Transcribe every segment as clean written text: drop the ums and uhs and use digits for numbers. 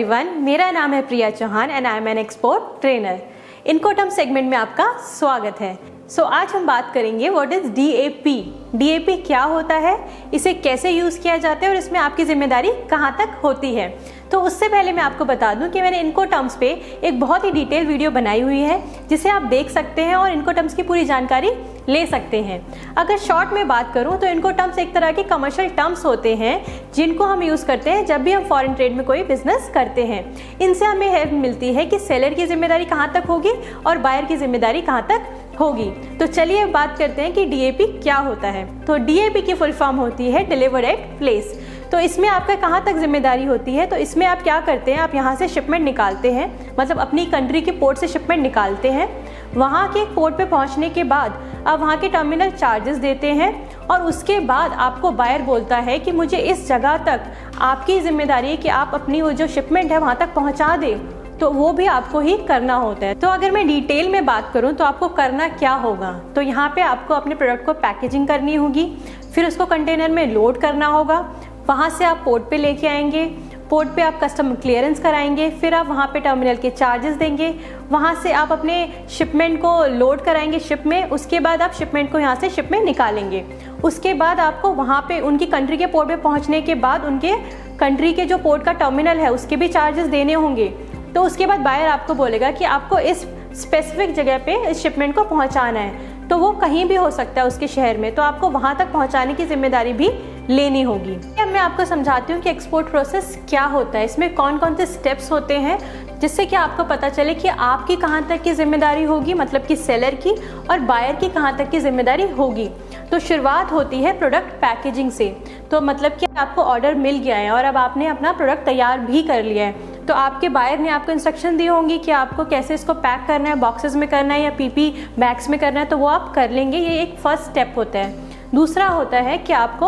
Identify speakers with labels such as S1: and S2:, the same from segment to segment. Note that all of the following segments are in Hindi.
S1: एवरीवन, मेरा नाम है Priya Chauhan and I am an export trainer. Incoterm segment में आपका स्वागत है। आज हम बात करेंगे व्हाट इज डीएपी। डीएपी क्या होता है, इसे कैसे यूज़ किया जाता है और इसमें आपकी जिम्मेदारी कहाँ तक होती है। तो उससे पहले मैं आपको बता दूं कि मैंने इनकोटर्म्स पे एक बहुत ही डिटेल वीडियो बनाई हुई है जिसे आप देख सकते हैं और इनकोटर्म्स की पूरी जानकारी ले सकते हैं। अगर शॉर्ट में बात करूं तो इनकोटर्म्स एक तरह के कमर्शियल टर्म्स होते हैं जिनको हम यूज़ करते हैं जब भी हम फॉरेन ट्रेड में कोई बिजनेस करते हैं। इनसे हमें हेल्प मिलती है कि सेलर की जिम्मेदारी कहाँ तक होगी और बायर की जिम्मेदारी कहाँ तक होगी। तो चलिए बात करते हैं कि डीएपी क्या होता है। तो डीएपी की फुल फॉर्म होती है डिलीवर्ड एट प्लेस। तो इसमें आपका कहाँ तक जिम्मेदारी होती है, तो इसमें आप क्या करते हैं, आप यहाँ से शिपमेंट निकालते हैं, मतलब अपनी कंट्री के पोर्ट से शिपमेंट निकालते हैं। वहाँ के पोर्ट पे पहुँचने के बाद आप वहाँ के टर्मिनल चार्जेस देते हैं और उसके बाद आपको बायर बोलता है कि मुझे इस जगह तक आपकी जिम्मेदारी है कि आप अपनी वो जो शिपमेंट है वहाँ तक पहुँचा दें, तो वो भी आपको ही करना होता है। तो अगर मैं डिटेल में बात करूं तो आपको करना क्या होगा, तो यहाँ पे आपको अपने प्रोडक्ट को पैकेजिंग करनी होगी, फिर उसको कंटेनर में लोड करना होगा, वहाँ से आप पोर्ट पे लेके आएंगे, पोर्ट पे आप कस्टम क्लियरेंस कराएंगे, फिर आप वहाँ पे टर्मिनल के चार्जेस देंगे, वहाँ से आप अपने शिपमेंट को लोड कराएंगे शिप में, उसके बाद आप शिपमेंट को यहाँ से शिप में निकालेंगे। उसके बाद आपको वहाँ पे उनकी कंट्री के पोर्ट पे पहुँचने के बाद उनके कंट्री के जो पोर्ट का टर्मिनल है उसके भी चार्जेस देने होंगे। तो उसके बाद बायर आपको बोलेगा कि आपको इस स्पेसिफिक जगह पे इस शिपमेंट को पहुंचाना है, तो वो कहीं भी हो सकता है उसके शहर में, तो आपको वहां तक पहुंचाने की जिम्मेदारी भी लेनी होगी। अब मैं आपको समझाती हूँ कि एक्सपोर्ट प्रोसेस क्या होता है, इसमें कौन कौन से स्टेप्स होते हैं, जिससे कि आपको पता चले कि आपकी कहाँ तक की जिम्मेदारी होगी, मतलब कि सेलर की, और बायर की कहाँ तक की जिम्मेदारी होगी। तो शुरुआत होती है प्रोडक्ट पैकेजिंग से। तो मतलब कि आपको ऑर्डर मिल गया है और अब आपने अपना प्रोडक्ट तैयार भी कर लिया है, तो आपके बायर ने आपको इंस्ट्रक्शन दी होंगी कि आपको कैसे इसको पैक करना है, बॉक्सेस में करना है या पीपी बैग्स में करना है, तो वो आप कर लेंगे। ये एक फर्स्ट स्टेप होता है। दूसरा होता है कि आपको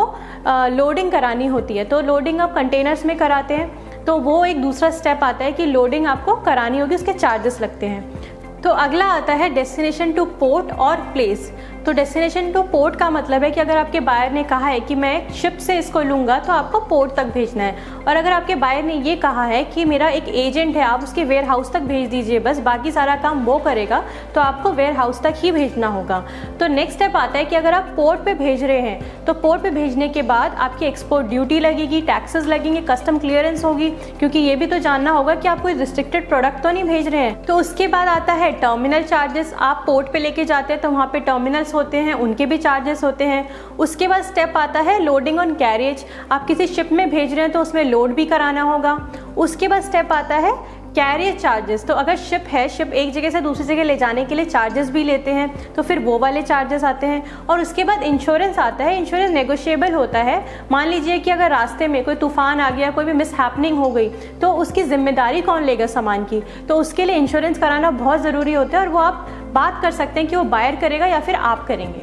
S1: लोडिंग करानी होती है, तो लोडिंग आप कंटेनर्स में कराते हैं, तो वो एक दूसरा स्टेप आता है कि लोडिंग आपको करानी होगी, उसके चार्जेस लगते हैं। तो अगला आता है डेस्टिनेशन टू पोर्ट और प्लेस। तो डेस्टिनेशन टू पोर्ट का मतलब है कि अगर आपके बायर ने कहा है कि मैं शिप से इसको लूँगा तो आपको पोर्ट तक भेजना है, और अगर आपके बायर ने ये कहा है कि मेरा एक एजेंट है आप उसके वेयर हाउस तक भेज दीजिए, बस बाकी सारा काम वो करेगा, तो आपको वेयर हाउस तक ही भेजना होगा। तो नेक्स्ट स्टेप आता है कि अगर आप पोर्ट पे भेज रहे हैं तो पोर्ट पे भेजने के बाद आपकी एक्सपोर्ट ड्यूटी लगेगी, टैक्सेस लगेंगे, कस्टम क्लियरेंस होगी, क्योंकि ये भी तो जानना होगा कि आप कोई रिस्ट्रिक्टेड प्रोडक्ट तो नहीं भेज रहे हैं। तो उसके बाद आता है टर्मिनल चार्जेस। आप पोर्ट पे लेके जाते हैं तो वहाँ पे टर्मिनल्स होते हैं, उनके भी चार्जेस होते हैं। उसके बाद स्टेप आता है लोडिंग ऑन कैरेज। आप किसी शिप में भेज रहे हैं तो उसमें लोड भी कराना होगा। उसके बाद स्टेप आता है कैरियर चार्जेस। तो अगर शिप है, शिप एक जगह से दूसरी जगह ले जाने के लिए चार्जेस भी लेते हैं, तो फिर वो वाले चार्जेस आते हैं। और उसके बाद इंश्योरेंस आता है। इंश्योरेंस नेगोशिएबल होता है। मान लीजिए कि अगर रास्ते में कोई तूफान आ गया, कोई भी मिसहैपनिंग हो गई, तो उसकी जिम्मेदारी कौन लेगा सामान की, तो उसके लिए इंश्योरेंस कराना बहुत ज़रूरी होता है, और वो आप बात कर सकते हैं कि वो बायर करेगा या फिर आप करेंगे।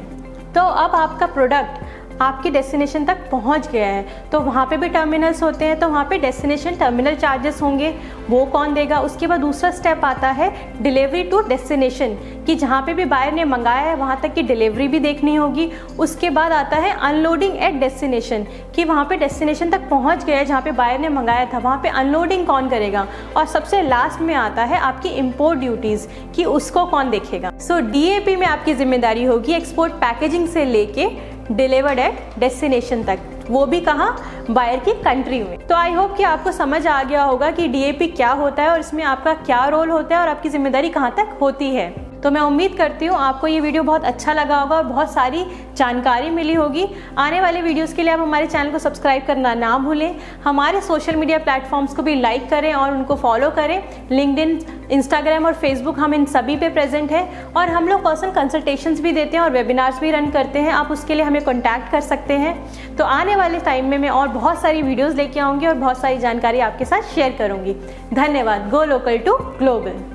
S1: तो अब आपका प्रोडक्ट आपकी डेस्टिनेशन तक पहुंच गया है, तो वहाँ पे भी टर्मिनल्स होते हैं, तो वहाँ पे डेस्टिनेशन टर्मिनल चार्जेस होंगे, वो कौन देगा। उसके बाद दूसरा स्टेप आता है डिलीवरी टू डेस्टिनेशन, कि जहाँ पे भी बायर ने मंगाया है वहाँ तक की डिलीवरी भी देखनी होगी। उसके बाद आता है अनलोडिंग एट डेस्टिनेशन, कि वहाँ पे डेस्टिनेशन तक पहुँच गया है जहाँ पे बायर ने मंगाया था, वहाँ पे अनलोडिंग कौन करेगा। और सबसे लास्ट में आता है आपकी इम्पोर्ट ड्यूटीज़, कि उसको कौन देखेगा। सो डीएपी में आपकी जिम्मेदारी होगी एक्सपोर्ट पैकेजिंग से लेके डिलीवर्ड एट डेस्टिनेशन तक, वो भी कहाँ, बायर की कंट्री में। तो आई होप कि आपको समझ आ गया होगा कि डीएपी क्या होता है और इसमें आपका क्या रोल होता है और आपकी जिम्मेदारी कहाँ तक होती है। तो मैं उम्मीद करती हूँ आपको ये वीडियो बहुत अच्छा लगा होगा और बहुत सारी जानकारी मिली होगी। आने वाले वीडियोस के लिए आप हमारे चैनल को सब्सक्राइब करना ना भूलें। हमारे सोशल मीडिया प्लेटफॉर्म्स को भी लाइक करें और उनको फॉलो करें। लिंक्डइन, इंस्टाग्राम और फेसबुक, हम इन सभी पे प्रेजेंट हैं, और हम लोग पर्सनल कंसल्टेशंस भी देते हैं और वेबिनार्स भी रन करते हैं। आप उसके लिए हमें कॉन्टैक्ट कर सकते हैं। तो आने वाले टाइम में मैं और बहुत सारी वीडियोज़ लेके आऊँगी और बहुत सारी जानकारी आपके साथ शेयर करूँगी। धन्यवाद। Go local to global.